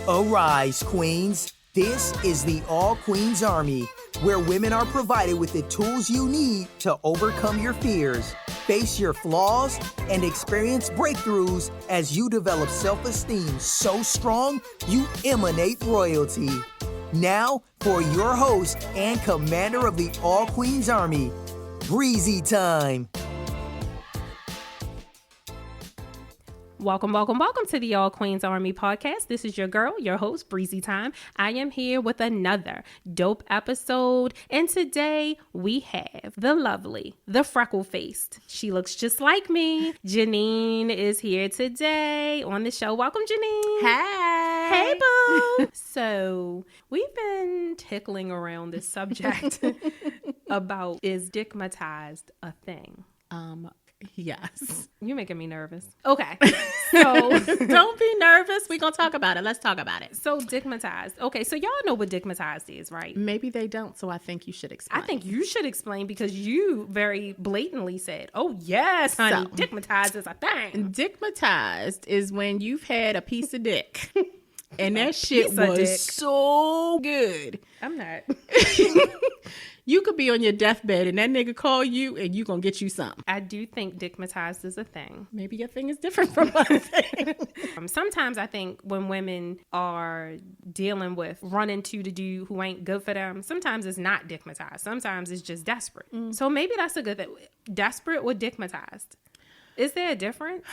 Arise, queens. This is the All Queens Army, where women are provided with the tools you need to overcome your fears, face your flaws, and experience breakthroughs as you develop self-esteem so strong you emanate royalty. Now, for your host and commander of the All Queens Army, Breizy Time. Welcome to the All Queens Army podcast. This is your girl, your host, Breizy Time. I am here with another dope episode, and today we have the lovely, the freckle-faced. She looks just like me. Janine is here today on the show. Welcome, Janine. Hey. Hey, boo. So we've been tickling around this subject about, is dickmitized a thing? Yes. You're making me nervous. Okay. So don't be nervous. We're going to talk about it. Let's talk about it. So dickmitized. Okay. So y'all know what dickmitized is, right? Maybe they don't. So I think you should explain. I think you should explain because you very blatantly said, oh, yes, honey, dickmitized is a thing. Dickmitized is when you've had a piece of dick and that shit was so good. I'm not. You could be on your deathbed and that nigga call you and you gonna get you something. I do think dickmitized is a thing. Maybe your thing is different from my thing. Sometimes I think when women are dealing with running to the dude who ain't good for them, sometimes it's not dickmitized. Sometimes it's just desperate. So maybe that's a good thing. Desperate or dickmitized? Is there a difference?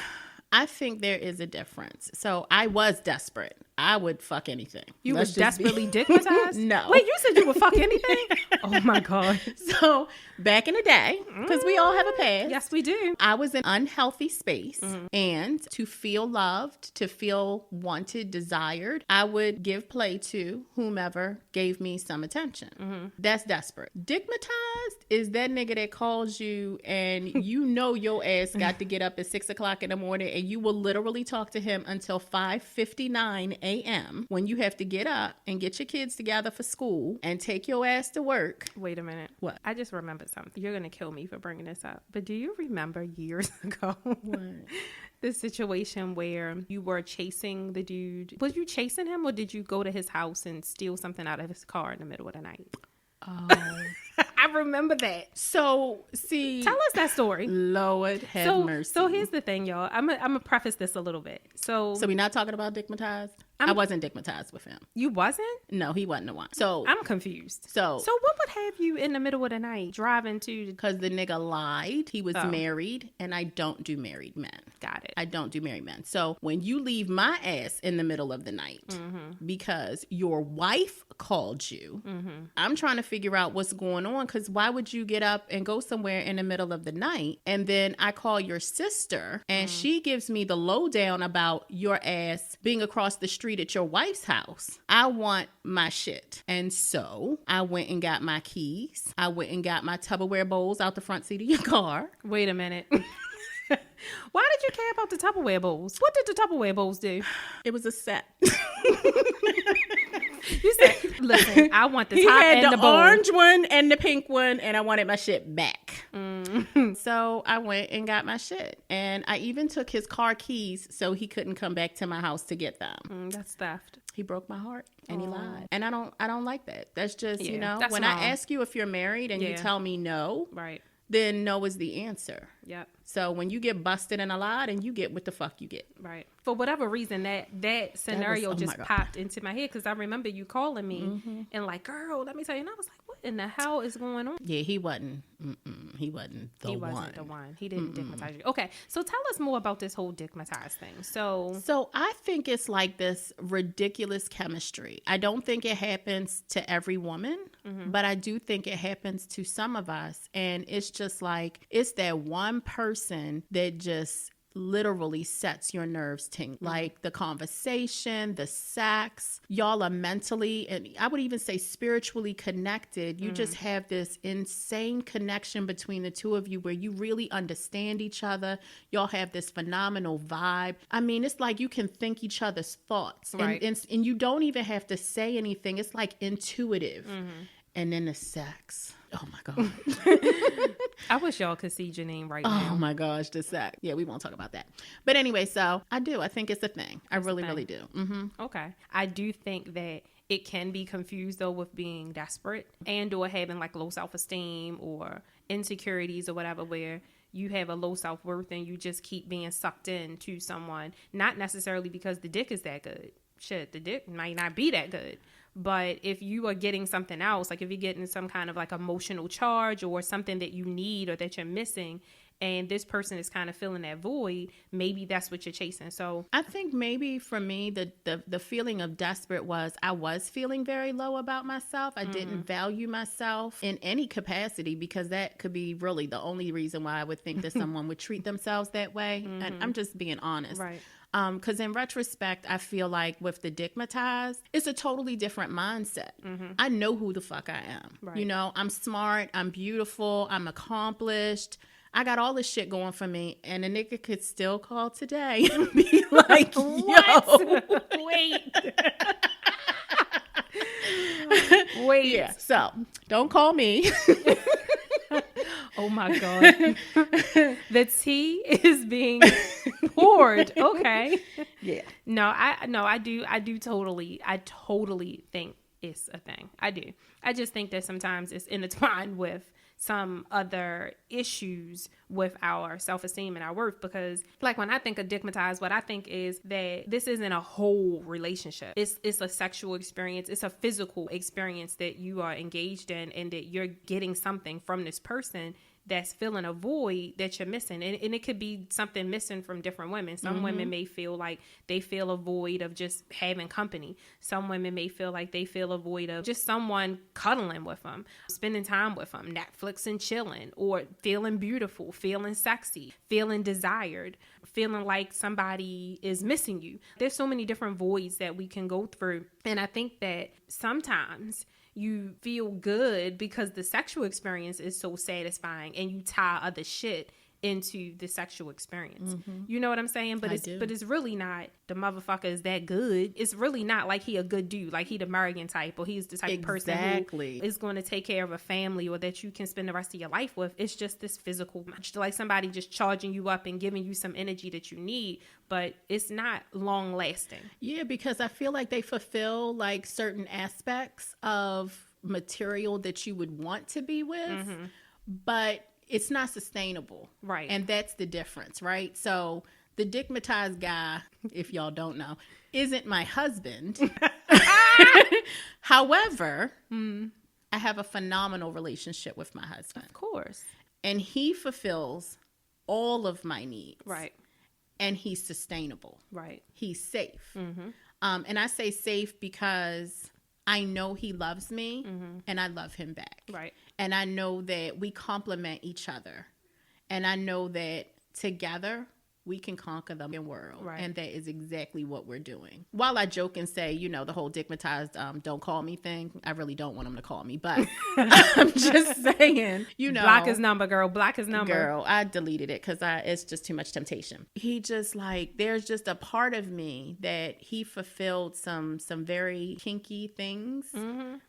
I think there is a difference. So I was desperate. I would fuck anything. You were desperately dickmitized? No. Wait, you said you would fuck anything? Oh my God. So back in the day, because we all have a past. Yes, we do. I was in an unhealthy space, and to feel loved, to feel wanted, desired, I would give play to whomever gave me some attention. That's desperate. Dickmitized is that nigga that calls you and you know your ass got to get up at 6 o'clock in the morning and you will literally talk to him until 5:59 a.m. when you have to get up and get your kids together for school and take your ass to work. Wait a minute. What? I just remembered something. You're going to kill me for bringing this up. But do you remember years ago the situation where you were chasing the dude? Was you chasing him or did you go to his house and steal something out of his car in the middle of the night? Oh. I remember that. So, see. Tell us that story. Lord have mercy. So here's the thing, y'all. I'm going to preface this a little bit. So we're not talking about dickmitized? I wasn't dickmitized with him. You wasn't? No, he wasn't the one. So I'm confused. So what would have you in the middle of the night driving to? Because the nigga lied. He was married, and I don't do married men. Got it. I don't do married men. So when you leave my ass in the middle of the night because your wife called you, I'm trying to figure out what's going on. Because why would you get up and go somewhere in the middle of the night? And then I call your sister, and she gives me the lowdown about your ass being across the street at your wife's house. I want my shit. And so I went and got my keys. I went and got my Tupperware bowls out the front seat of your car. Wait a minute. Why did you care about the Tupperware bowls? What did the Tupperware bowls do? It was a set. You said, listen, I want the top and the bowl. Orange one and the pink one, and I wanted my shit back. So I went and got my shit. And I even took his car keys so he couldn't come back to my house to get them. That's theft. He broke my heart and he lied. And I don't like that. That's just, when wrong. I ask you if you're married and you tell me no, right, then no is the answer. Yep. So when you get busted in a lie, then you get what the fuck you get. Right. For whatever reason, that scenario just popped into my head because I remember you calling me and like, girl, let me tell you. And I was like, what in the hell is going on? Yeah, he wasn't. He wasn't the one. He wasn't the one. He didn't dickmatize you. Okay, so tell us more about this whole dickmatized thing. So I think it's like this ridiculous chemistry. I don't think it happens to every woman, but I do think it happens to some of us. And it's just like, it's that one person that just literally sets your nerves tingling. Like the conversation, the sex, y'all are mentally, and I would even say spiritually connected. You just have this insane connection between the two of you where you really understand each other. Y'all have this phenomenal vibe. I mean, it's like you can think each other's thoughts, right. and you don't even have to say anything. It's like intuitive. And then the sex. Oh my God. I wish y'all could see Janine right now. Oh my gosh, the sack. Yeah, we won't talk about that. But anyway, so I think it's a thing. I really do. Mm-hmm. Okay. I do think that it can be confused though with being desperate and or having like low self-esteem or insecurities or whatever, where you have a low self-worth and you just keep being sucked into someone, not necessarily because the dick is that good. Shit, the dick might not be that good. But if you are getting something else, like if you're getting some kind of like emotional charge or something that you need or that you're missing, and this person is kind of filling that void, maybe that's what you're chasing. So I think maybe for me, the feeling of desperate was I was feeling very low about myself. I didn't value myself in any capacity, because that could be really the only reason why I would think that someone would treat themselves that way. And I'm just being honest. right. Because in retrospect, I feel like with the Dickmitized, it's a totally different mindset. I know who the fuck I am. Right. You know, I'm smart, I'm beautiful, I'm accomplished. I got all this shit going for me, and a nigga could still call today and be like, yo. Wait. Wait. Yeah, so don't call me. Oh my God. The tea is being poured. Okay. Yeah. No, I do totally think it's a thing. I do. I just think that sometimes it's intertwined with some other issues with our self-esteem and our worth, because like when I think of Dickmitized, what I think is that this isn't a whole relationship. It's a sexual experience. It's a physical experience that you are engaged in, and that you're getting something from this person that's filling a void that you're missing. And it could be something missing from different women. Some women may feel like they feel a void of just having company. Some women may feel like they feel a void of just someone cuddling with them, spending time with them, Netflix and chilling, or feeling beautiful, feeling sexy, feeling desired, feeling like somebody is missing you. There's so many different voids that we can go through. And I think that sometimes you feel good because the sexual experience is so satisfying, and you tie other shit into the sexual experience. You know what I'm saying? But it's really not the motherfucker is that good. It's really not like he a good dude, like he the American type, or he's the type of person who is going to take care of a family or that you can spend the rest of your life with. It's just this physical, like somebody just charging you up and giving you some energy that you need, but it's not long lasting. Yeah, because I feel like they fulfill like certain aspects of material that you would want to be with, but it's not sustainable. Right. And that's the difference, right? So the Dickmitized guy, if y'all don't know, isn't my husband. However, I have a phenomenal relationship with my husband. Of course. And he fulfills all of my needs. Right. And he's sustainable. Right. He's safe. And I say safe because I know he loves me and I love him back. Right. And I know that we complement each other. And I know that together we can conquer the world. Right. And that is exactly what we're doing. While I joke and say, you know, the whole Dickmitized don't call me thing, I really don't want him to call me. But I'm just saying, you know. Block his number, girl. Block his number. Girl, I deleted it because it's just too much temptation. He just like, there's just a part of me that he fulfilled some very kinky things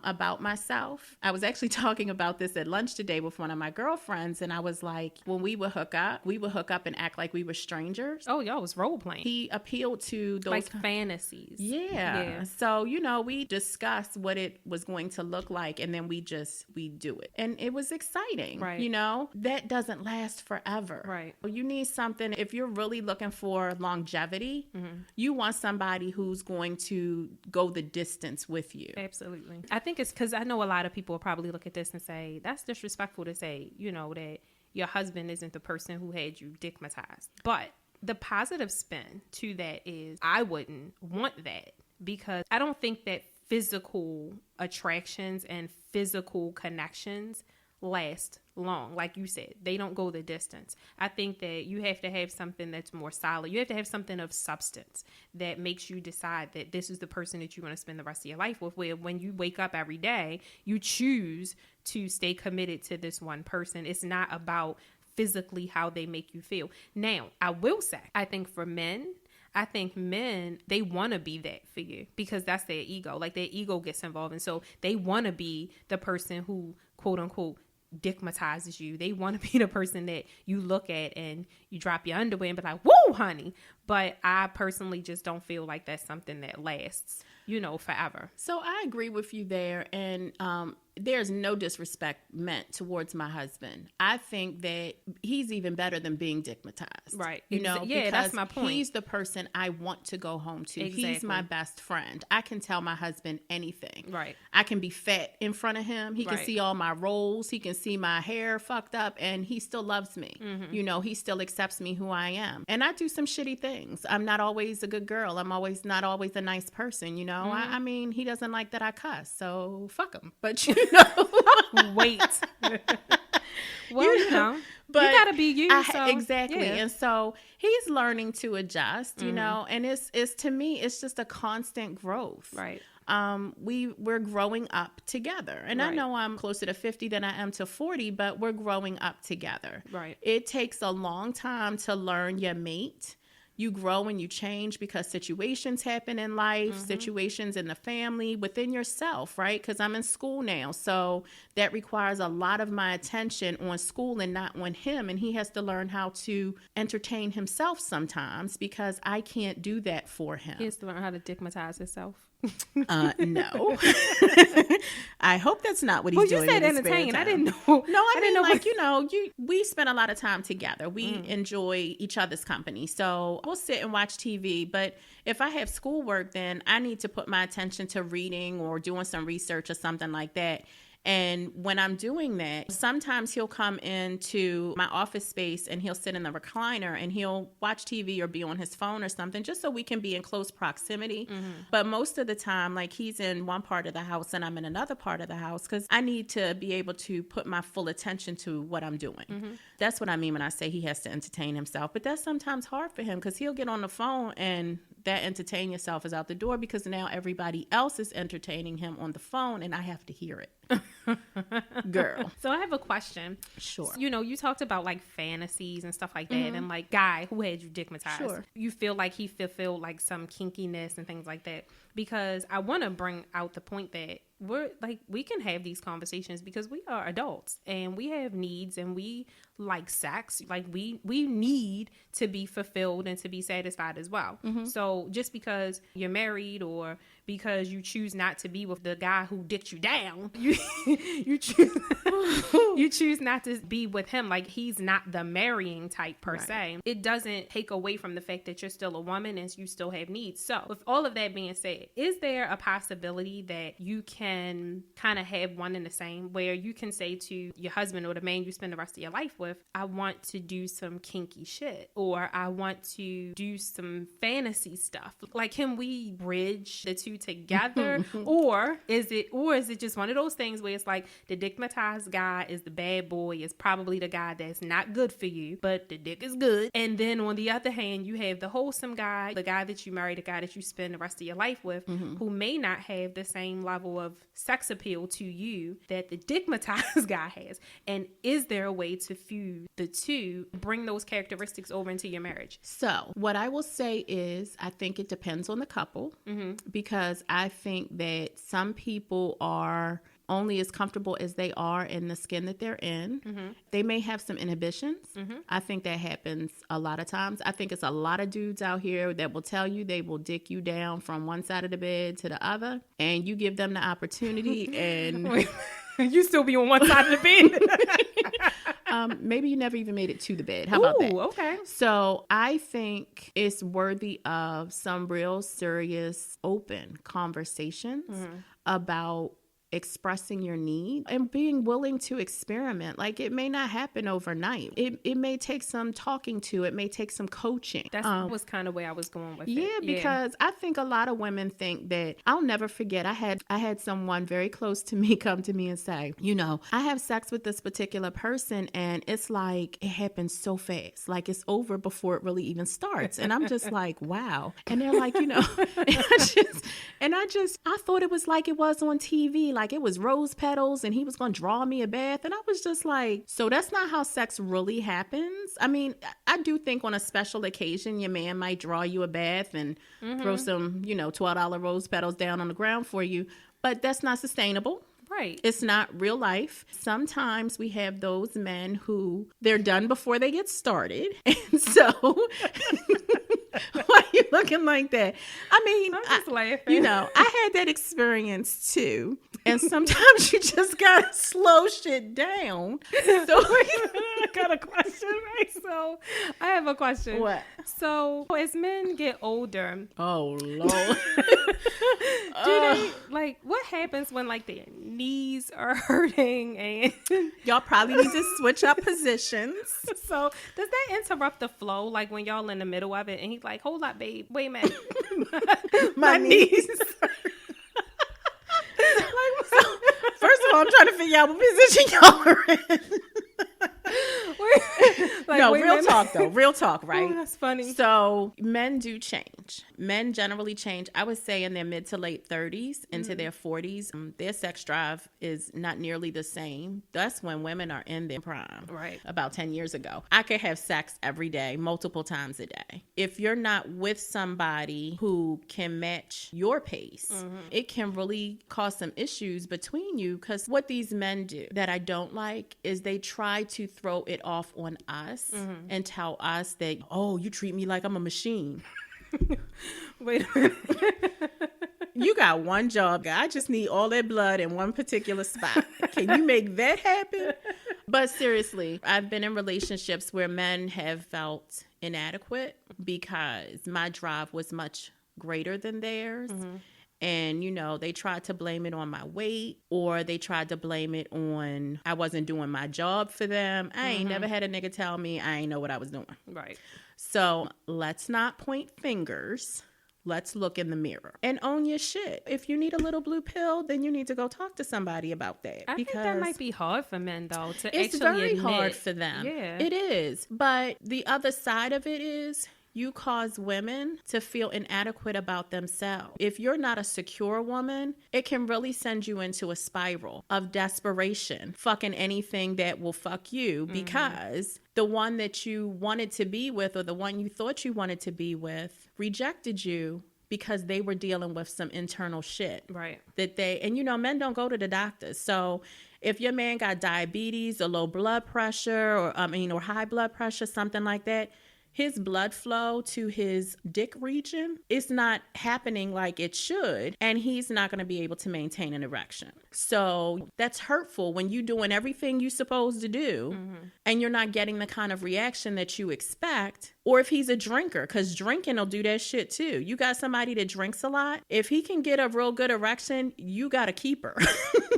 about myself. I was actually talking about this at lunch today with one of my girlfriends, and I was like, when we would hook up and act like we were strangers. Oh, y'all was role playing. He appealed to those like fantasies. Yeah. So, you know, we discussed what it was going to look like, and then we do it. And it was exciting. Right. You know, that doesn't last forever. Right. You need something, if you're really looking for longevity, you want somebody who's going to go the distance with you. Absolutely. I think it's because I know a lot of people will probably look at this and say, that's disrespectful to say, you know, that your husband isn't the person who had you dickmatized. But the positive spin to that is I wouldn't want that, because I don't think that physical attractions and physical connections last long. Like you said, they don't go the distance. I think that you have to have something that's more solid. You have to have something of substance that makes you decide that this is the person that you want to spend the rest of your life with, where when you wake up every day, you choose to stay committed to this one person. It's not about physically how they make you feel. Now, I will say, I think men, they want to be that figure because that's their ego. Like their ego gets involved. And so they want to be the person who, quote unquote, dickmatizes you. They want to be the person that you look at and you drop your underwear and be like, woo, honey. But I personally just don't feel like that's something that lasts, forever. So I agree with you there. And there's no disrespect meant towards my husband. I think that he's even better than being dickmatized. Right. Because that's my point. He's the person I want to go home to. Exactly. He's my best friend. I can tell my husband anything. Right. I can be fat in front of him. He can see all my rolls. He can see my hair fucked up, and he still loves me. Mm-hmm. He still accepts me who I am. And I do some shitty things. I'm not always a good girl. I'm not always a nice person, Mm-hmm. I mean, he doesn't like that I cuss, so fuck him. But Wait. Well, but you gotta be you. Exactly. Yeah. And so he's learning to adjust, and it's to me, it's just a constant growth. Right. We're growing up together. And I know I'm closer to 50 than I am to 40, but we're growing up together. Right. It takes a long time to learn your mate. You grow and you change because situations happen in life, situations in the family, within yourself, right? Because I'm in school now. So that requires a lot of my attention on school and not on him. And he has to learn how to entertain himself sometimes because I can't do that for him. He has to learn how to dickmatize himself. No. I hope that's not what he's doing. You said entertain. I didn't know. No, I mean, we spend a lot of time together. We enjoy each other's company. So we'll sit and watch TV. But if I have schoolwork, then I need to put my attention to reading or doing some research or something like that. And when I'm doing that, sometimes he'll come into my office space and he'll sit in the recliner and he'll watch TV or be on his phone or something just so we can be in close proximity. Mm-hmm. But most of the time, like he's in one part of the house and I'm in another part of the house because I need to be able to put my full attention to what I'm doing. Mm-hmm. That's what I mean when I say he has to entertain himself. But that's sometimes hard for him because he'll get on the phone and that entertain yourself is out the door because now everybody else is entertaining him on the phone and I have to hear it. Girl. So I have a question. Sure. You talked about like fantasies and stuff like that, and like guy who had you dickmatized. Sure. You feel like he fulfilled like some kinkiness and things like that. Because I want to bring out the point that we can have these conversations because we are adults and we have needs and we like sex. Like we need to be fulfilled and to be satisfied as well. Mm-hmm. So just because you're married or because you choose not to be with the guy who dicked you down, you choose not to be with him. Like he's not the marrying type per se. It doesn't take away from the fact that you're still a woman and you still have needs. So with all of that being said, is there a possibility that you can kind of have one and the same where you can say to your husband or the man you spend the rest of your life with, I want to do some kinky shit or I want to do some fantasy stuff? Like, can we bridge the two together? or is it just one of those things where it's like the dickmatized guy is the bad boy, is probably the guy that's not good for you, but the dick is good. And then on the other hand, you have the wholesome guy, the guy that you marry, the guy that you spend the rest of your life with, who may not have the same level of sex appeal to you that the dickmatized guy has. And is there a way to fuse the two, bring those characteristics over into your marriage? So what I will say is I think it depends on the couple because I think that some people are only as comfortable as they are in the skin that they're in. They may have some inhibitions. I think that happens a lot of times. I think it's a lot of dudes out here that will tell you they will dick you down from one side of the bed to the other, and you give them the opportunity and you still be on one side of the bed. Maybe you never even made it to the bed. How about that? Okay. So I think it's worthy of some real serious open conversations about expressing your need and being willing to experiment. Like it may not happen overnight. It may take some talking to. It may take some coaching. That was kind of where I was going with it. Yeah, because I think a lot of women think that I'll never forget. I had someone very close to me come to me and say, I have sex with this particular person and it's like it happens so fast. Like it's over before it really even starts. And I'm just like, wow. And they're like, and I thought it was like it was on TV. Like it was rose petals and he was going to draw me a bath. And I was just like, so that's not how sex really happens. I mean, I do think on a special occasion, your man might draw you a bath and throw some, $12 rose petals down on the ground for you. But that's not sustainable. Right. It's not real life. Sometimes we have those men who they're done before they get started. And so why are you looking like that? I mean, I'm just laughing. You know, I had that experience too. And sometimes you just gotta slow shit down. So I got a question, right? So I have a question. What? So as men get older, oh Lord. do they like what happens when like their knees are hurting and Y'all probably need to switch up positions. so does that interrupt the flow? Like when y'all in the middle of it and he's like, hold up, babe, wait a minute. my knees. First of all, I'm trying to figure out what position y'all are in. No, real talk though. Real talk, right? Oh, that's funny. So men do change. Men generally change. I would say in their mid to late 30s into their 40s, their sex drive is not nearly the same. That's when women are in their prime. Right. About 10 years ago. I could have sex every day, multiple times a day. If you're not with somebody who can match your pace, it can really cause some issues between you, because what these men do that I don't like is they try to throw it off on us and tell us that, oh, you treat me like I'm a machine. Wait a minute. You got one job, guy. I just need all that blood in one particular spot. Can you make that happen? But seriously, I've been in relationships where men have felt inadequate because my drive was much greater than theirs. And, you know, they tried to blame it on my weight, or they tried to blame it on I wasn't doing my job for them. I ain't never had a nigga tell me I ain't know what I was doing. Right. So let's not point fingers. Let's look in the mirror and own your shit. If you need a little blue pill, then you need to go talk to somebody about that. I think that might be hard for men, though, to it's actually very admit. hard for them. Yeah. It is. But the other side of it is you cause women to feel inadequate about themselves. If you're not a secure woman, it can really send you into a spiral of desperation, fucking anything that will fuck you, because the one that you wanted to be with, or the one you thought you wanted to be with, rejected you because they were dealing with some internal shit. Right. And you know, men don't go to the doctors. So if your man got diabetes or low blood pressure or high blood pressure, something like that, his blood flow to his dick region is not happening like it should, and he's not going to be able to maintain an erection. So that's hurtful when you're doing everything you're supposed to do and you're not getting the kind of reaction that you expect. Or if he's a drinker, because drinking will do that shit too. You got somebody that drinks a lot. If he can get a real good erection, you got to keep her.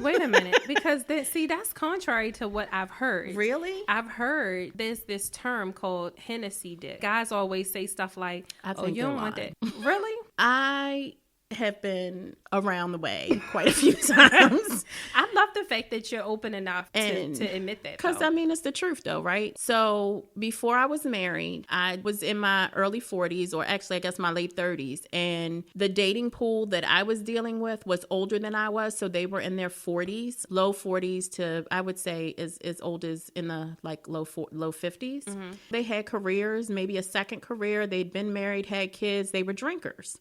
Wait a minute, because that's contrary to what I've heard. Really? I've heard there's this term called Hennessy dick. Guys always say stuff like, "Oh, you don't want that." Really? I have been around the way quite a few times. I love the fact that you're open enough to admit that. Because, I mean, it's the truth, though, right? So before I was married, I was in my early 40s, or actually, I guess my late 30s. And the dating pool that I was dealing with was older than I was. So they were in their 40s, low 40s to, I would say, as old as in the like low 50s. They had careers, maybe a second career. They'd been married, had kids. They were drinkers.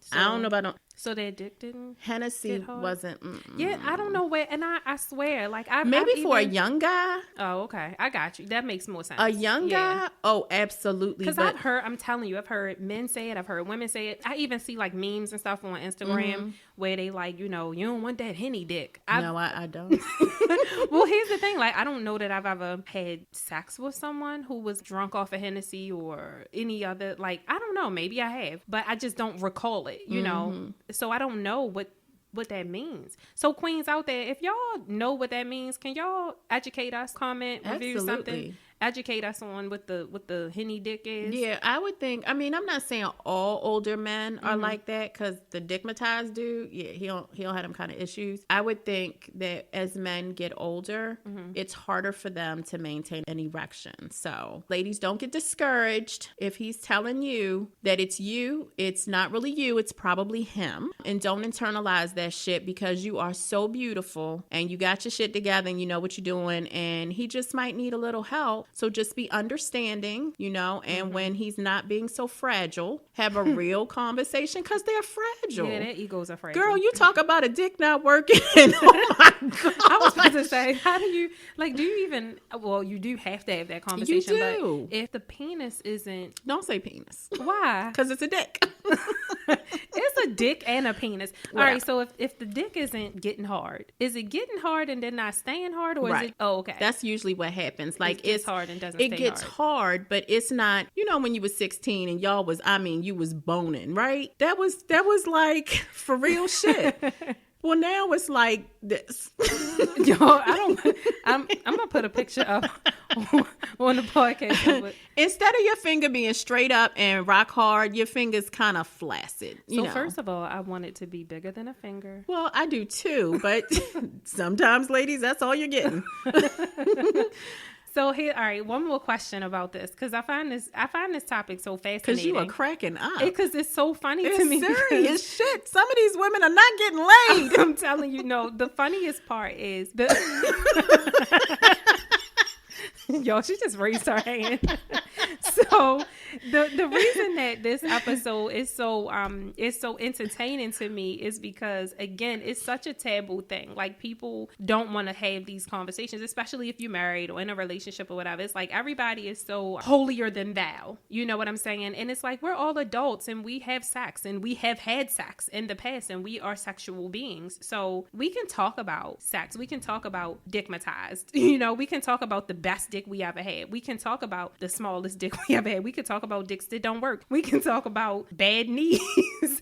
So, I don't know about so their dick didn't. Hennessy wasn't. Yeah, I don't know where, and I swear, like I've for a young guy. Oh, okay, I got you. That makes more sense. A young guy? Oh, absolutely. Because I've heard, I'm telling you, I've heard men say it. I've heard women say it. I even see like memes and stuff on Instagram where they like, you know, you don't want that Henny dick. No, I don't. Well, here's the thing. Like, I don't know that I've ever had sex with someone who was drunk off of Hennessy or any other. Like, I don't know. Maybe I have, but I just don't recall it. You know, so I don't know what that means. So queens out there, if y'all know what that means, can y'all educate us, comment, review something? Educate us on what the Henny dick is. Yeah, I would think. I mean, I'm not saying all older men are like that, because the Dickmitized dude, yeah, he'll have them kind of issues. I would think that as men get older, it's harder for them to maintain an erection. So, ladies, don't get discouraged if he's telling you that it's you. It's not really you. It's probably him. And don't internalize that shit, because you are so beautiful and you got your shit together and you know what you're doing, and he just might need a little help out. So just be understanding, you know, and when he's not being so fragile, have a real conversation, because they're fragile. Yeah, their egos are fragile. Girl, you talk about a dick not working. Oh my God. I was about to say, how do you, like, do you even, well, you do have to have that conversation. You do. But if the penis isn't. Don't say penis. Why? Because it's a dick. It's a dick and a penis. All Whatever. right, so if the dick isn't getting hard, is it getting hard and then not staying hard, or is it? Oh, okay. That's usually what happens. Like it's hard and doesn't. It stay gets hard, but it's not. You know, when you was 16 and y'all was, I mean, you was boning, right? That was like for real shit. Well, now it's like this. Yo, I'm gonna put a picture up on the podcast of it. Instead of your finger being straight up and rock hard, your finger's kind of flaccid. You know? First of all, I want it to be bigger than a finger. Well, I do too, but sometimes, ladies, that's all you're getting. So here, all right, one more question about this, because I find this topic so fascinating. Because you are cracking up. Because it's so funny it's to me. Serious shit. Some of these women are not getting laid. I'm telling you, no. The funniest part is yo, she just raised her hand. So the reason that this episode is so entertaining to me is because, again, it's such a taboo thing. Like, people don't want to have these conversations, especially if you're married or in a relationship or whatever. It's like everybody is so holier than thou. You know what I'm saying? And it's like, we're all adults and we have sex and we have had sex in the past and we are sexual beings. So we can talk about sex. We can talk about dickmitized. You know, we can talk about the best dick we ever had. We can talk about the smallest dick we ever had. We can talk about dicks that don't work. We can talk about bad knees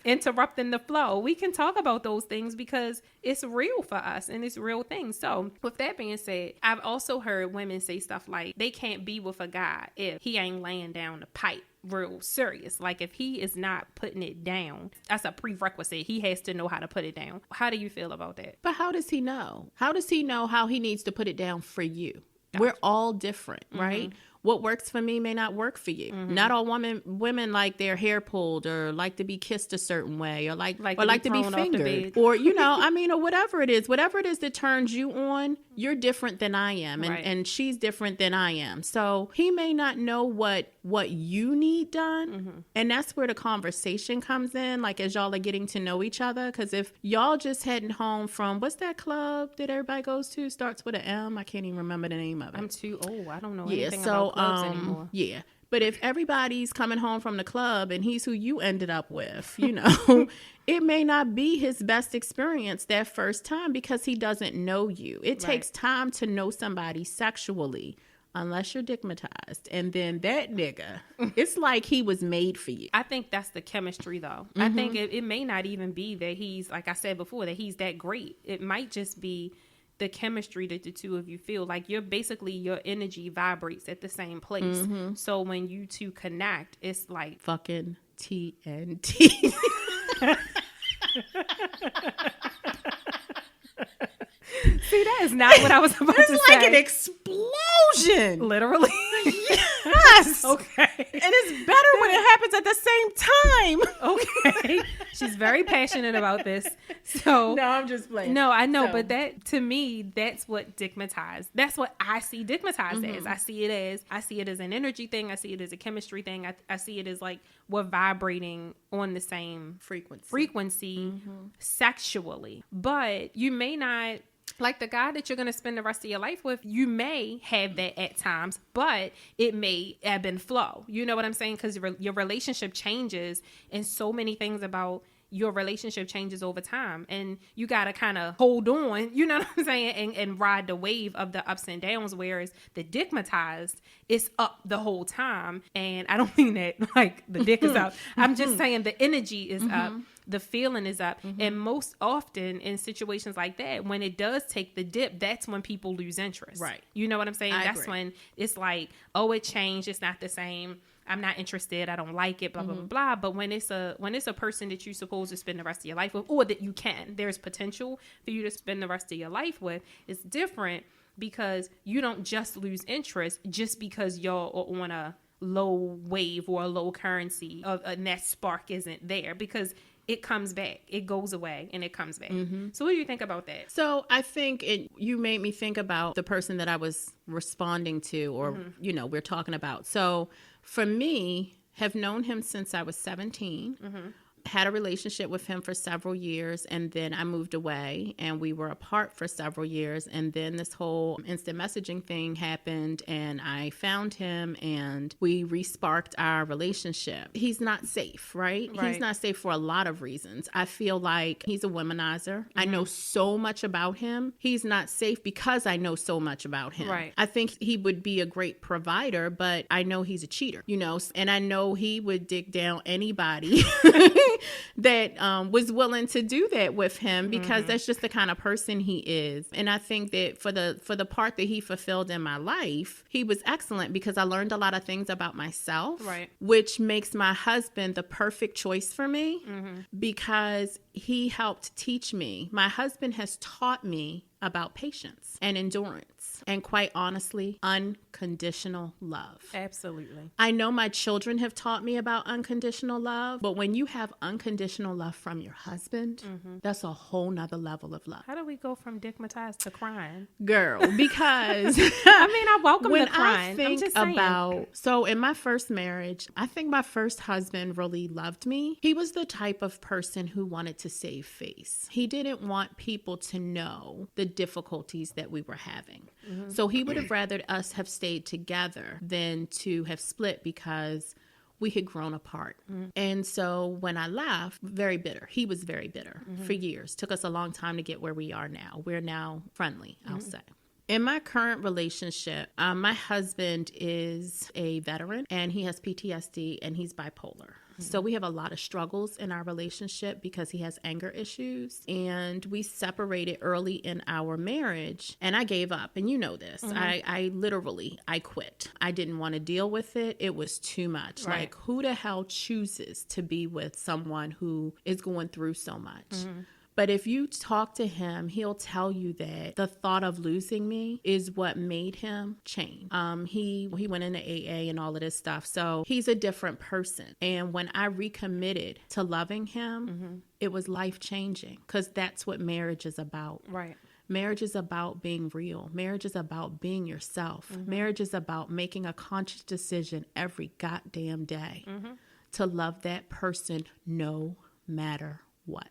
interrupting the flow. We can talk about those things because it's real for us and it's real things. So with that being said, I've also heard women say stuff like they can't be with a guy if he ain't laying down the pipe real serious. Like, if he is not putting it down, that's a prerequisite. He has to know how to put it down. How do you feel about that? But how does he know? How does he know how he needs to put it down for you? Gotcha. We're all different, right? Mm-hmm. What works for me may not work for you. Mm-hmm. Not all women like their hair pulled or like to be kissed a certain way or like to be fingered or, you know, I mean, or whatever it is that turns you on. You're different than I am, and she's different than I am. So he may not know what you need done. Mm-hmm. And that's where the conversation comes in, like, as y'all are getting to know each other. Because if y'all just heading home from, what's that club that everybody goes to? Starts with an M. I can't even remember the name of it. I'm too old. I don't know anything about clubs anymore. Yeah. But if everybody's coming home from the club and he's who you ended up with, you know, it may not be his best experience that first time because he doesn't know you. It takes time to know somebody sexually, unless you're dickmitized. And then that nigga, it's like he was made for you. I think that's the chemistry, though. Mm-hmm. I think it may not even be that he's, like I said before, that he's that great. It might just be the chemistry that the two of you feel. Like, your energy vibrates at the same place. Mm-hmm. So when you two connect, it's like fucking TNT. See, that is not what I was about to say. It's like an explosion. Literally. Yes. Okay. And it's better when it happens at the same time. Okay. She's very passionate about this. So no, I'm just playing. No, I know, but that, to me, that's what dickmitized. That's what I see dickmitized as. I see it as an energy thing. I see it as a chemistry thing. I see it as like we're vibrating on the same frequency sexually. But you may not, like the guy that you're going to spend the rest of your life with, you may have that at times, but it may ebb and flow. You know what I'm saying? Because your relationship changes, and so many things about your relationship changes over time, and you got to kind of hold on, you know what I'm saying, and ride the wave of the ups and downs, whereas the dickmitized is up the whole time. And I don't mean that like the dick is up. I'm just saying the energy is up. The feeling is up. And most often in situations like that, when it does take the dip, that's when people lose interest. Right. You know what I'm saying? That's agree. When it's like, oh, it changed. It's not the same. I'm not interested. I don't like it, blah, blah, blah, blah. But when it's a person that you're supposed to spend the rest of your life with, or that there's potential for you to spend the rest of your life with, it's different, because you don't just lose interest just because y'all are on a low wave or a low currency and that spark isn't there, because it comes back. It goes away and it comes back. So what do you think about that? So I think you made me think about the person that I was responding to, or, we're talking about. So for me, have known him since I was 17. Had a relationship with him for several years, and then I moved away and we were apart for several years, and then this whole instant messaging thing happened and I found him and we re-sparked our relationship. He's not safe, right? He's not safe for a lot of reasons. I feel like he's a womanizer. I know so much about him. He's not safe because I know so much about him. I think he would be a great provider, but I know he's a cheater, and I know he would dig down anybody that was willing to do that with him, because that's just the kind of person he is. And I think that for the part that he fulfilled in my life, he was excellent, because I learned a lot of things about myself, which makes my husband the perfect choice for me, because he helped teach me. My husband has taught me about patience and endurance, and quite honestly, unconditional love. Absolutely. I know my children have taught me about unconditional love, but when you have unconditional love from your husband, that's a whole nother level of love. How do we go from dickmatized to crying? Girl, because I welcome when the crying. I think I'm just saying. So in my first marriage, I think my first husband really loved me. He was the type of person who wanted to save face. He didn't want people to know the difficulties that we were having. So he would have rather us have stayed together than to have split, because we had grown apart. And so when I left, very bitter. He was very bitter for years. Took us a long time to get where we are now. We're now friendly, I'll say. In my current relationship, my husband is a veteran and he has PTSD and he's bipolar. So we have a lot of struggles in our relationship because he has anger issues, and we separated early in our marriage, and I gave up. And you know this, I literally quit. I didn't want to deal with it. It was too much. Like, who the hell chooses to be with someone who is going through so much? But if you talk to him, he'll tell you that the thought of losing me is what made him change. He went into AA and all of this stuff. So he's a different person. And when I recommitted to loving him, it was life-changing, because that's what marriage is about. Marriage is about being real. Marriage is about being yourself. Marriage is about making a conscious decision every goddamn day to love that person no matter what.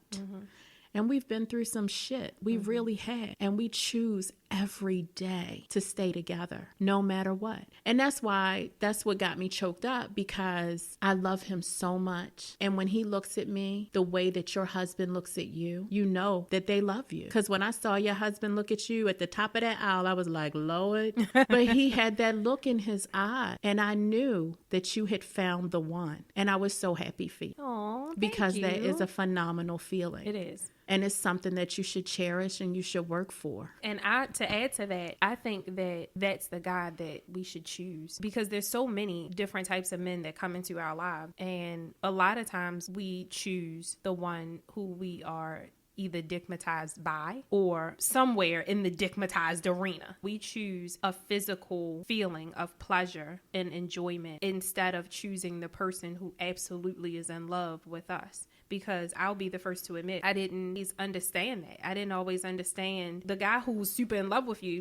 And we've been through some shit. We really have. And we choose every day to stay together, no matter what. And that's what got me choked up, because I love him so much. And when he looks at me the way that your husband looks at you, you know that they love you. Because when I saw your husband look at you at the top of that aisle, I was like, Lord. But he had that look in his eye. And I knew that you had found the one. And I was so happy for you. Aww, because that is a phenomenal feeling. It is. And it's something that you should cherish and you should work for. And to add to that, I think that that's the guy that we should choose, because there's so many different types of men that come into our lives. And a lot of times we choose the one who we are either dickmatized by or somewhere in the dickmatized arena. We choose a physical feeling of pleasure and enjoyment instead of choosing the person who absolutely is in love with us. Because I'll be the first to admit, I didn't always understand that. I didn't always understand the guy who's super in love with you.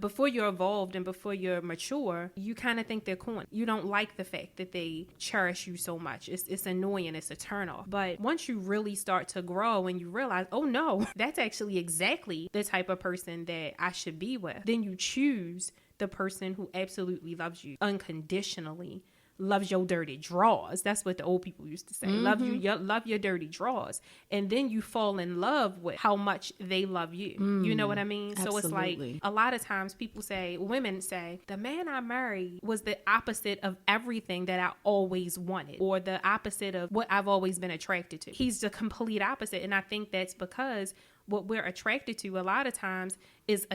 Before you're evolved and before you're mature, you kind of think they're corny. You don't like the fact that they cherish you so much. It's annoying. It's a turnoff. But once you really start to grow and you realize, oh no, that's actually exactly the type of person that I should be with, then you choose the person who absolutely loves you unconditionally, loves your dirty drawers. That's what the old people used to say. Love your dirty drawers. And then you fall in love with how much they love you. You know what I mean? Absolutely. So it's like a lot of times women say, the man I married was the opposite of everything that I always wanted, or the opposite of what I've always been attracted to. He's the complete opposite. And I think that's because what we're attracted to a lot of times is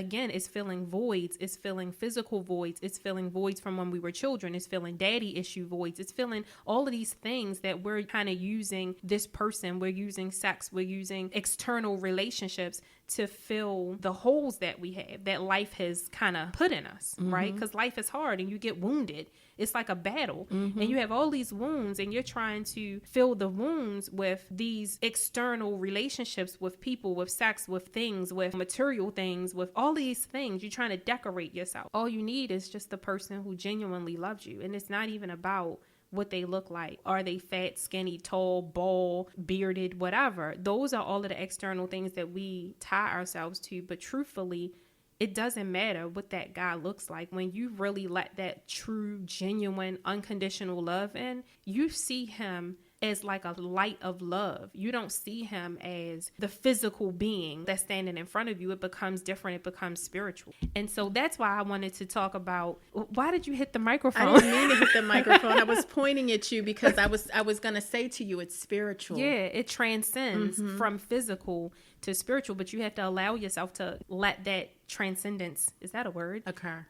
filling voids. It's filling physical voids. It's filling voids from when we were children. It's filling daddy issue voids. It's filling all of these things that we're kind of using this person. We're using sex. We're using external relationships to fill the holes that we have, that life has kind of put in us, right? Because life is hard and you get wounded. It's like a battle. And you have all these wounds and you're trying to fill the wounds with these external relationships with people, with sex, with things, with material things, with all these things. You're trying to decorate yourself. All you need is just the person who genuinely loves you. And it's not even about what they look like. Are they fat, skinny, tall, bald, bearded, whatever? Those are all of the external things that we tie ourselves to. But truthfully, it doesn't matter what that guy looks like. When you really let that true, genuine, unconditional love in, you see him as like a light of love. You don't see him as the physical being that's standing in front of you. It becomes different. It becomes spiritual. And so that's why I wanted to talk about, why did you hit the microphone? I didn't mean to hit the microphone. I was pointing at you because I was going to say to you, it's spiritual. Yeah, it transcends from physical to spiritual, but you have to allow yourself to let that transcendence, is that a word? Occur.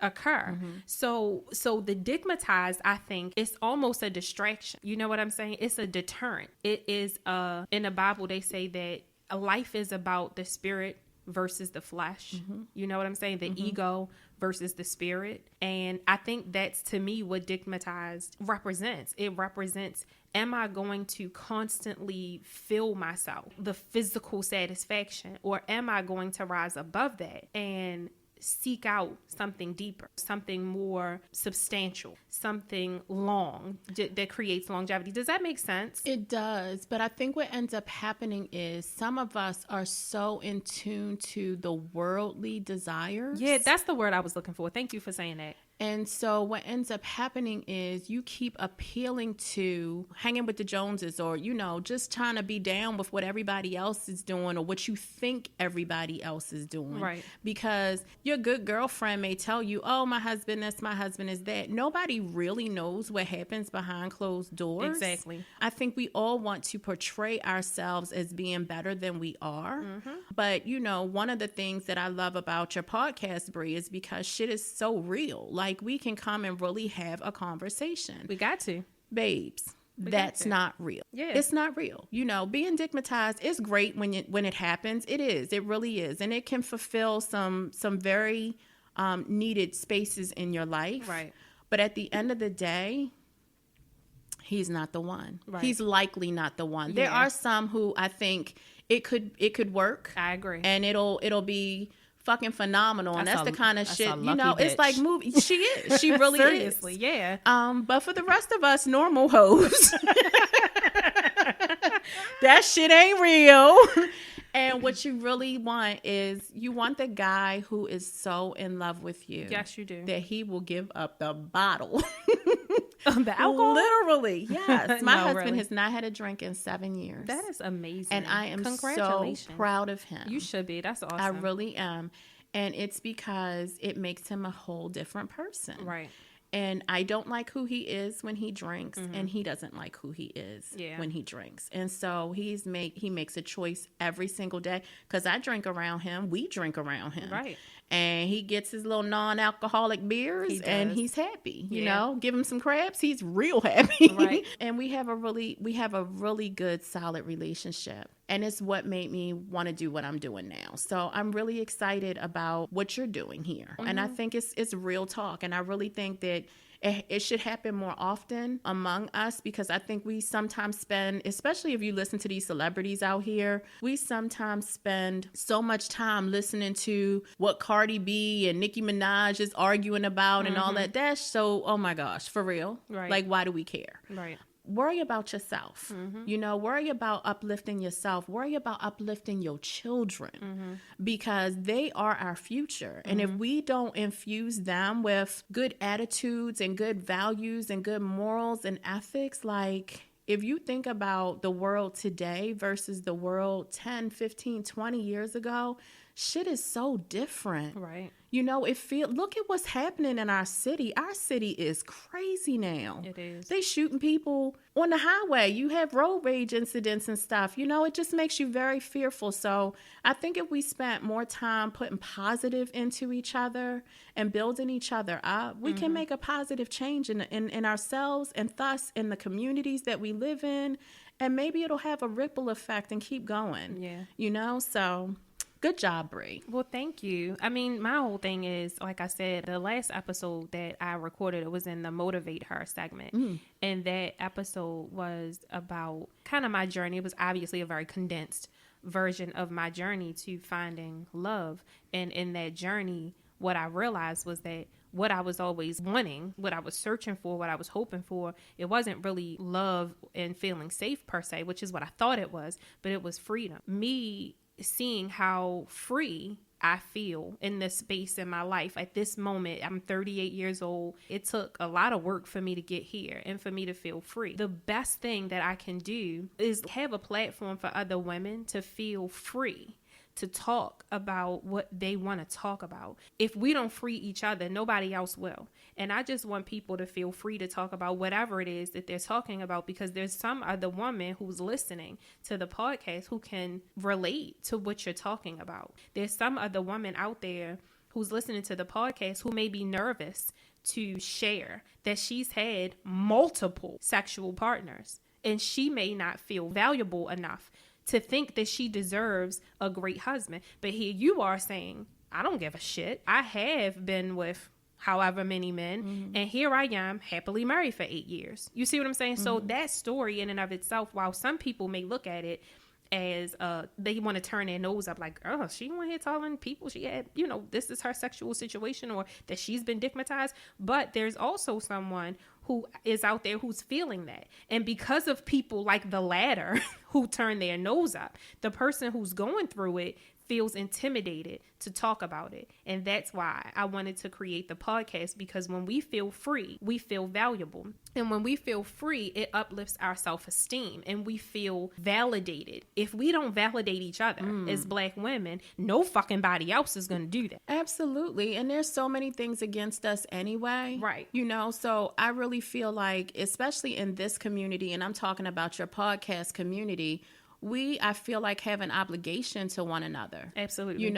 So the Dickmitized, I think, it's almost a distraction. You know what I'm saying? It's a deterrent. It is in the Bible they say that a life is about the spirit versus the flesh. You know what I'm saying? The ego versus the spirit. And I think that's, to me, what Dickmitized represents. It represents, am I going to constantly fill myself the physical satisfaction, or am I going to rise above that and seek out something deeper, something more substantial, something long that creates longevity? Does that make sense? It does. But I think what ends up happening is some of us are so in tune to the worldly desires. Yeah, that's the word I was looking for. Thank you for saying that. And so what ends up happening is you keep appealing to hanging with the Joneses, or, you know, just trying to be down with what everybody else is doing or what you think everybody else is doing. Right. Because your good girlfriend may tell you, oh, my husband this, my husband is that. Nobody really knows what happens behind closed doors. Exactly. I think we all want to portray ourselves as being better than we are. But, you know, one of the things that I love about your podcast, Bree, is because shit is so real. Like, we can come and really have a conversation. We got to. Babes, that's not real. Yeah. It's not real. You know, being Dickmitized is great when it happens. It is. It really is. And it can fulfill some very needed spaces in your life. Right. But at the end of the day, he's not the one. Right. He's likely not the one. Yeah. There are some who I think it could work. I agree. And it'll be fucking phenomenal. And that's the kind of shit, lucky you know, it's bitch. like movie. She is. She really Seriously, is. yeah. But for the rest of us normal hoes, that shit ain't real. And what you really want is you want the guy who is so in love with you. Yes, you do. That he will give up the bottle. The alcohol? Literally, yes. My No, husband really. has not had a drink in 7 years. That is amazing. And I am so Congratulations. proud of him. You should be. That's awesome. I really am. And it's because it makes him a whole different person. Right. And I don't like who he is when he drinks, and he doesn't like who he is when he drinks. And so he makes a choice every single day, because I drink around him. We drink around him. Right. And he gets his little non-alcoholic beers and he's happy. You know, give him some crabs, he's real happy. Right. And we have a really good, solid relationship. And it's what made me want to do what I'm doing now. So I'm really excited about what you're doing here. And I think it's real talk. And I really think that it should happen more often among us, because I think we sometimes spend, especially if you listen to these celebrities out here, we sometimes spend so much time listening to what Cardi B and Nicki Minaj is arguing about and all that. That's so, oh my gosh, for real. Right. Like, why do we care? Right. Worry about yourself. You know, worry about uplifting yourself. Worry about uplifting your children, because they are our future. And if we don't infuse them with good attitudes and good values and good morals and ethics, like, if you think about the world today versus the world 10, 15, 20 years ago, shit is so different. Right. You know, look at what's happening in our city. Our city is crazy now. It is. They shooting people on the highway. You have road rage incidents and stuff. You know, it just makes you very fearful. So I think if we spent more time putting positive into each other and building each other up, we can make a positive change in ourselves, and thus in the communities that we live in. And maybe it'll have a ripple effect and keep going. Yeah. You know, so Good job, Bree. Well, thank you. I mean, my whole thing is, like I said, the last episode that I recorded, it was in the Motivate Her segment. And that episode was about kind of my journey. It was obviously a very condensed version of my journey to finding love. And in that journey, what I realized was that what I was always wanting, what I was searching for, what I was hoping for, it wasn't really love and feeling safe per se, which is what I thought it was, but it was freedom. Me seeing how free I feel in this space in my life. At this moment, I'm 38 years old. It took a lot of work for me to get here and for me to feel free. The best thing that I can do is have a platform for other women to feel free, to talk about what they want to talk about. If we don't free each other, nobody else will. And I just want people to feel free to talk about whatever it is that they're talking about, because there's some other woman who's listening to the podcast who can relate to what you're talking about. There's some other woman out there who's listening to the podcast who may be nervous to share that she's had multiple sexual partners, and she may not feel valuable enough to think that she deserves a great husband. But here you are saying, I don't give a shit. I have been with however many men, and here I am happily married for 8 years. You see what I'm saying? So that story in and of itself, while some people may look at it as they want to turn their nose up, like, oh, she went here telling people she had, this is her sexual situation, or that she's been dickmitized. But there's also someone who is out there who's feeling that. And because of people like the latter who turn their nose up, the person who's going through it feels intimidated to talk about it. And that's why I wanted to create the podcast, because when we feel free, we feel valuable. And when we feel free, it uplifts our self-esteem and we feel validated. If we don't validate each other as Black women, no fucking body else is going to do that. Absolutely. And there's so many things against us anyway. Right. So I really feel like, especially in this community, and I'm talking about your podcast community, I feel like have an obligation to one another. Absolutely.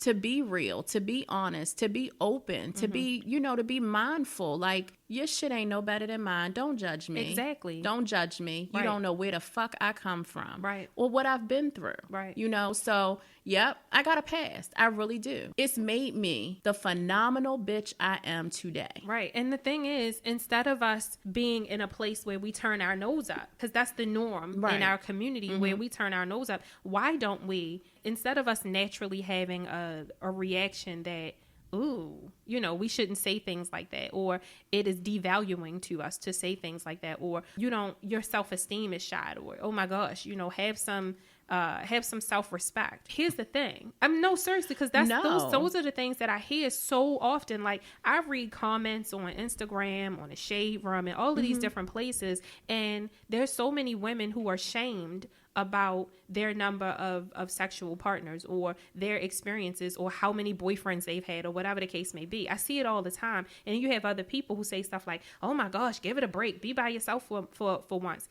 To be real, to be honest, to be open, to be, to be mindful. Like, your shit ain't no better than mine. Don't judge me. Exactly. Don't judge me. Right. You don't know where the fuck I come from. Right. Or what I've been through. Right. So, yep, I got a past. I really do. It's made me the phenomenal bitch I am today. Right. And the thing is, instead of us being in a place where we turn our nose up, because that's the norm in our community, where we turn our nose up, why don't we, instead of us naturally having a reaction that, ooh, we shouldn't say things like that, or it is devaluing to us to say things like that, or your self-esteem is shot, or, oh my gosh, have some self-respect. Here's the thing. Seriously, because those are the things that I hear so often. Like, I read comments on Instagram, on the Shade Room, and all of these different places, and there's so many women who are shamed about their number of sexual partners, or their experiences, or how many boyfriends they've had, or whatever the case may be. I see it all the time. And you have other people who say stuff like, oh my gosh, give it a break. Be by yourself for once.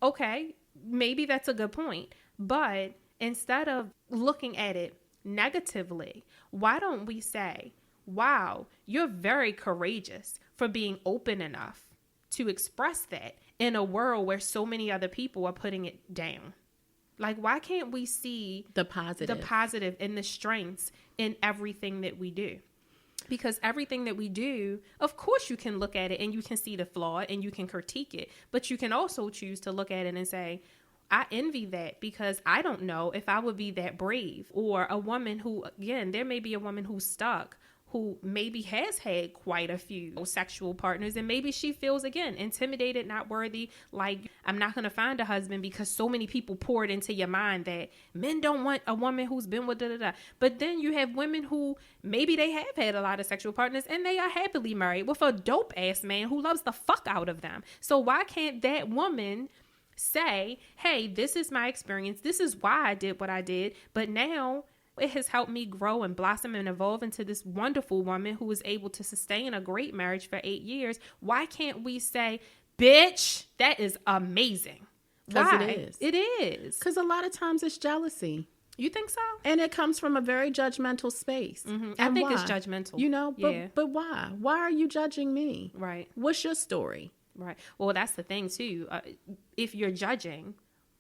Okay, maybe that's a good point. But instead of looking at it negatively, why don't we say, wow, you're very courageous for being open enough to express that in a world where so many other people are putting it down? Like, why can't we see the positive and the strengths in everything that we do? Because everything that we do, of course, you can look at it and you can see the flaw and you can critique it, but you can also choose to look at it and say, I envy that, because I don't know if I would be that brave. Or a woman who, again, there may be a woman who's stuck, who maybe has had quite a few sexual partners, and maybe she feels, again, intimidated, not worthy, like, I'm not going to find a husband because so many people poured into your mind that men don't want a woman who's been with da-da-da. But then you have women who maybe they have had a lot of sexual partners and they are happily married with a dope ass man who loves the fuck out of them. So why can't that woman say, hey, this is my experience, this is why I did what I did, but now it has helped me grow and blossom and evolve into this wonderful woman who is able to sustain a great marriage for 8 years. Why can't we say, bitch, that is amazing? Because it is. It is. Because a lot of times it's jealousy. You think so? And it comes from a very judgmental space. I think it's judgmental. But why? Why are you judging me? Right. What's your story? Right. Well, that's the thing too. If you're judging,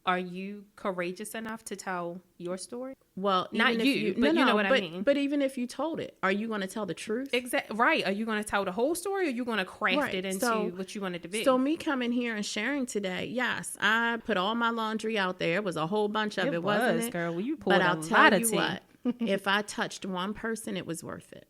are you courageous enough to tell your story? Well, Not even if you, but you know what I mean. But even if you told it, are you going to tell the truth? Exactly. Right. Are you going to tell the whole story, or are you going to craft it into what you want it to be? So me coming here and sharing today, yes, I put all my laundry out there. It was a whole bunch of it, wasn't it? Girl, well, you pulled but a I'll lot tell of you tea. what, if I touched one person, it was worth it.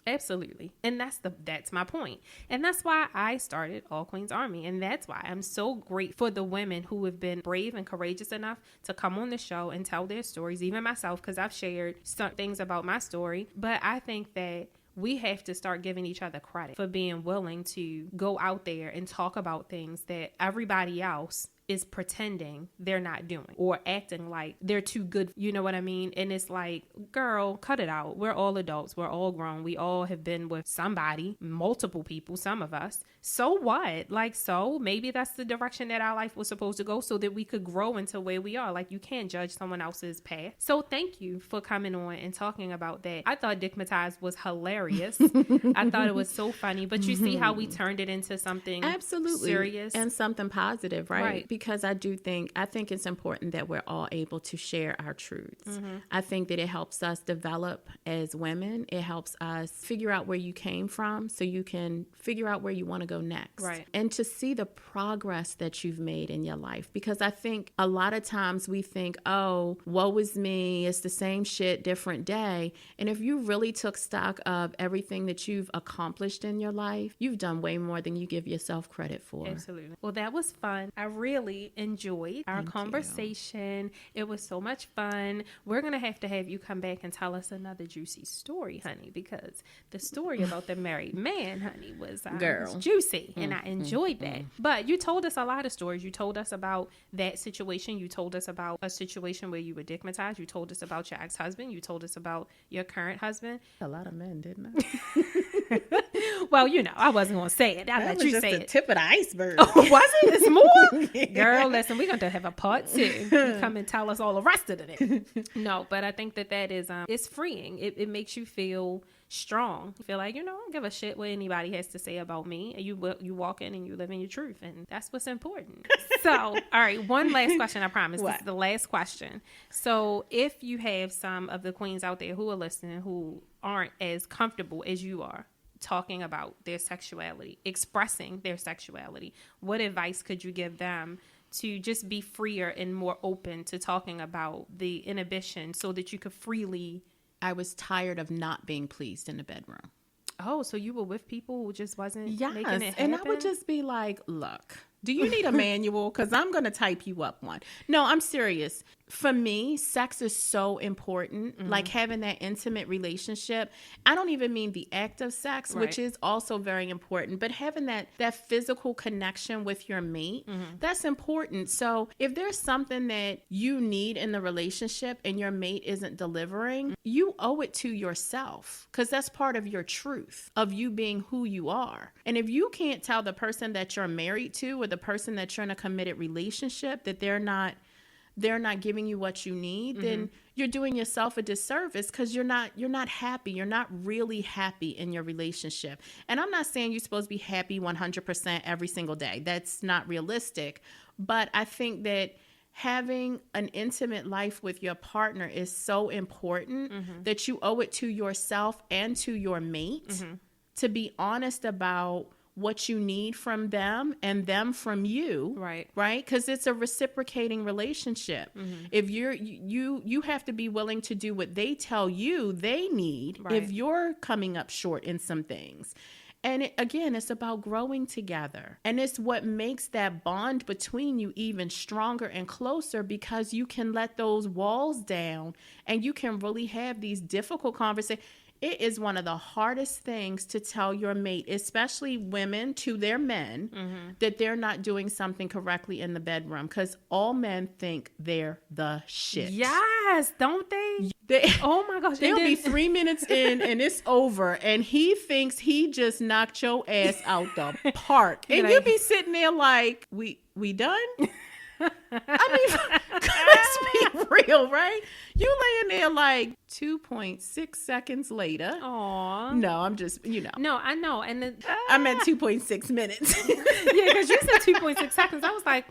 Absolutely. And that's my point. And that's why I started All Queens Army. And that's why I'm so grateful for the women who have been brave and courageous enough to come on the show and tell their stories, even myself, because I've shared some things about my story. But I think that we have to start giving each other credit for being willing to go out there and talk about things that everybody else is pretending they're not doing or acting like they're too good. You know what I mean? And it's like, girl, cut it out. We're all adults. We're all grown. We all have been with somebody, multiple people, some of us. So what? Like, so maybe that's the direction that our life was supposed to go so that we could grow into where we are. Like, you can't judge someone else's path. So thank you for coming on and talking about that. I thought Dickmitized was hilarious. I thought it was so funny, but you see how we turned it into something absolutely serious and something positive, right? Because I think it's important that we're all able to share our truths. I think that it helps us develop as women. It helps us figure out where you came from so you can figure out where you want to go next. Right. And to see the progress that you've made in your life. Because I think a lot of times we think, oh, woe is me. It's the same shit, different day. And if you really took stock of everything that you've accomplished in your life, you've done way more than you give yourself credit for. Absolutely. Well, that was fun. I really enjoyed our conversation. It was so much fun. We're going to have you come back and tell us another juicy story, honey, because the story about the married man, honey, was juicy, and I enjoyed that. But you told us a lot of stories. You told us about that situation. You told us about a situation where you were dickmitized. You told us about your ex-husband. You told us about your current husband. A lot of men, didn't I? Well, you know, I wasn't going to say it. I'll let you say it. The tip of the iceberg. Oh, was it? It's more? Yeah. Girl, listen, we're going to have a part 2. You come and tell us all the rest of it. No, but I think that is, it's freeing. It makes you feel strong. You feel like, you know, I don't give a shit what anybody has to say about me. And you walk in and you live in your truth. And that's what's important. So, all right, one last question, I promise. What? This is the last question. So if you have some of the queens out there who are listening who aren't as comfortable as you are talking about their sexuality, expressing their sexuality, what advice could you give them to just be freer and more open to talking about the inhibition so that you could freely... I was tired of not being pleased in the bedroom. Oh, so you were with people who just wasn't making it happen? And I would just be like, look, do you need a manual? Because I'm going to type you up one. No, I'm serious. For me, sex is so important. Like having that intimate relationship. I don't even mean the act of sex, which is also very important, but having that physical connection with your mate, that's important. So if there's something that you need in the relationship and your mate isn't delivering, you owe it to yourself, because that's part of your truth, of you being who you are. And if you can't tell the person that you're married to or the person that you're in a committed relationship that they're not giving you what you need, then you're doing yourself a disservice, because you're not happy. You're not really happy in your relationship. And I'm not saying you're supposed to be happy 100% every single day. That's not realistic. But I think that having an intimate life with your partner is so important that you owe it to yourself and to your mate to be honest about what you need from them and them from you, right? Because it's a reciprocating relationship. If you have to be willing to do what they tell you they need if you're coming up short in some things. And it's about growing together. And it's what makes that bond between you even stronger and closer, because you can let those walls down and you can really have these difficult conversations. It is one of the hardest things to tell your mate, especially women, to their men, that they're not doing something correctly in the bedroom, because all men think they're the shit. Yes, don't they? Oh my gosh. They'll be 3 minutes in and it's over, and he thinks he just knocked your ass out the park. And you'll be sitting there like, we done? I mean, let's be real, right? You laying there like 2.6 seconds later. Aw. No, I'm just, No, I know. And I meant 2.6 minutes. yeah, because you said 2.6 seconds. I was like,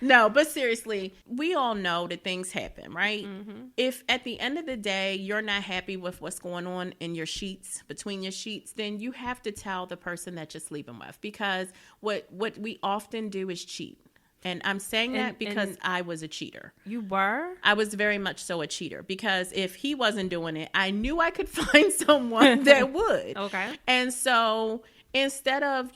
No, but seriously, we all know that things happen, right? If at the end of the day, you're not happy with what's going on in your sheets, between your sheets, then you have to tell the person that you're sleeping with, because what we often do is cheat. And I'm saying that because I was a cheater. You were? I was very much so a cheater, because if he wasn't doing it, I knew I could find someone that would. Okay. And so instead of,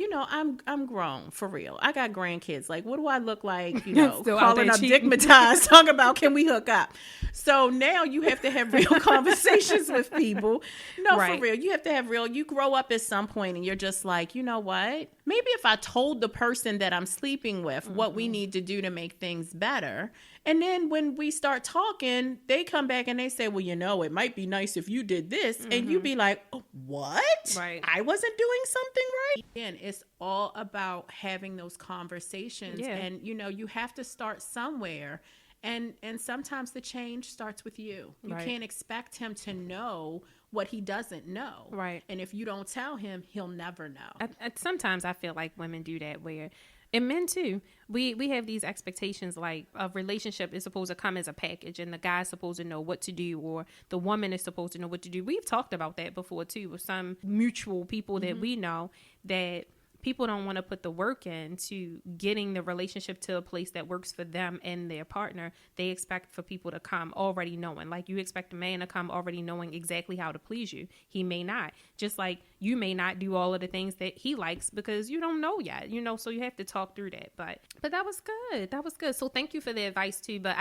I'm grown for real. I got grandkids. Like, what do I look like, calling up Dickmitized, talking about, can we hook up? So now you have to have real conversations with people. No, right. For real. You have to have real, you grow up at some point and you're just like, you know what? Maybe if I told the person that I'm sleeping with what we need to do to make things better. And then when we start talking, they come back and they say, well, it might be nice if you did this. And you be like, oh, what? Right. I wasn't doing something right. Again, it's all about having those conversations. Yeah. And, you have to start somewhere. And sometimes the change starts with you. You Right. can't expect him to know what he doesn't know. Right. And if you don't tell him, he'll never know. Sometimes I feel like women do that, where, and men too, we have these expectations, like a relationship is supposed to come as a package, and the guy's supposed to know what to do, or the woman is supposed to know what to do. We've talked about that before too, with some mutual people that we know, that people don't want to put the work in to getting the relationship to a place that works for them and their partner. They expect for people to come already knowing. Like, you expect a man to come already knowing exactly how to please you. He may not. Just like you may not do all of the things that he likes because you don't know yet, so you have to talk through that. But that was good. That was good. So thank you for the advice too. But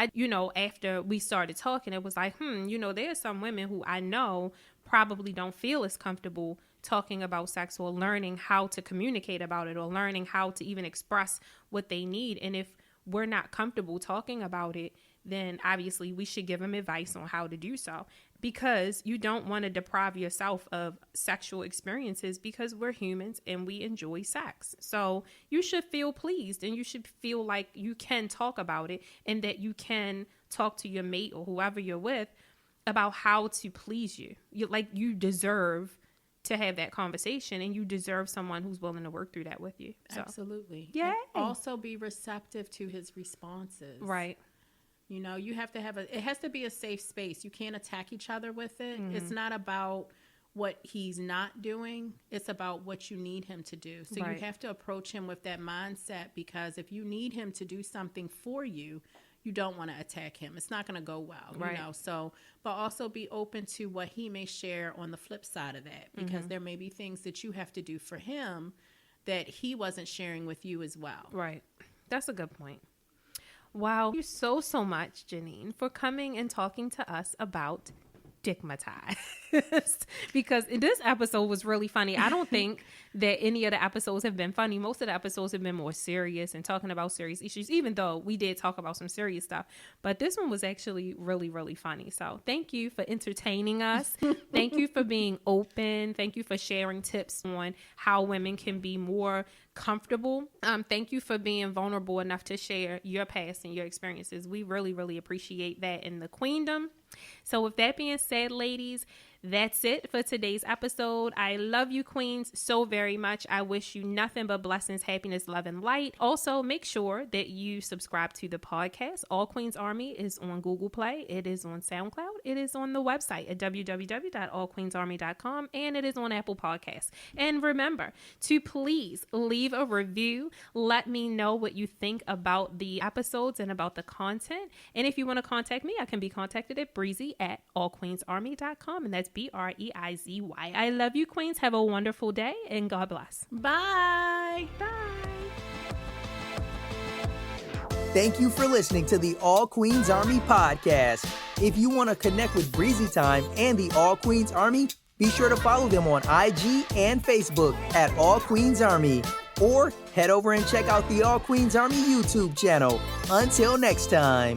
after we started talking, it was like, there's some women who I know probably don't feel as comfortable talking about sex, or learning how to communicate about it, or learning how to even express what they need. And if we're not comfortable talking about it, then obviously we should give them advice on how to do so, because you don't want to deprive yourself of sexual experiences, because we're humans and we enjoy sex. So you should feel pleased, and you should feel like you can talk about it, and that you can talk to your mate or whoever you're with about how to please you. You deserve to have that conversation, and you deserve someone who's willing to work through that with you. So. Absolutely. Yeah. Also be receptive to his responses. Right. You have to it has to be a safe space. You can't attack each other with it. It's not about what he's not doing. It's about what you need him to do. So Right. you have to approach him with that mindset, because if you need him to do something for you, you don't want to attack him. It's not going to go well, Right. So, but also be open to what he may share on the flip side of that, because there may be things that you have to do for him that he wasn't sharing with you as well. Right. That's a good point. Wow. Thank you so much, Janine, for coming and talking to us about Dickmitized, because this episode was really funny. I don't think that any of the episodes have been funny. Most of the episodes have been more serious and talking about serious issues, even though we did talk about some serious stuff. But this one was actually really, really funny. So thank you for entertaining us. Thank you for being open. Thank you for sharing tips on how women can be more comfortable. Thank you for being vulnerable enough to share your past and your experiences. We really, really appreciate that in the queendom. So with that being said, ladies, that's it for today's episode. I love you, queens, so very much. I wish you nothing but blessings, happiness, love, and light. Also, make sure that you subscribe to the podcast. All Queens Army is on Google Play. It is on SoundCloud. It is on the website at www.allqueensarmy.com, and it is on Apple Podcasts. And remember to please leave a review. Let me know what you think about the episodes and about the content. And if you want to contact me, I can be contacted at Breizy@allqueensarmy.com, and that's Breizy. I love you, queens. Have a wonderful day, and God bless. Bye. Bye. Thank you for listening to the All Queens Army podcast. If you want to connect with Breizy Time and the All Queens Army, be sure to follow them on IG and Facebook at All Queens Army. Or head over and check out the All Queens Army YouTube channel. Until next time.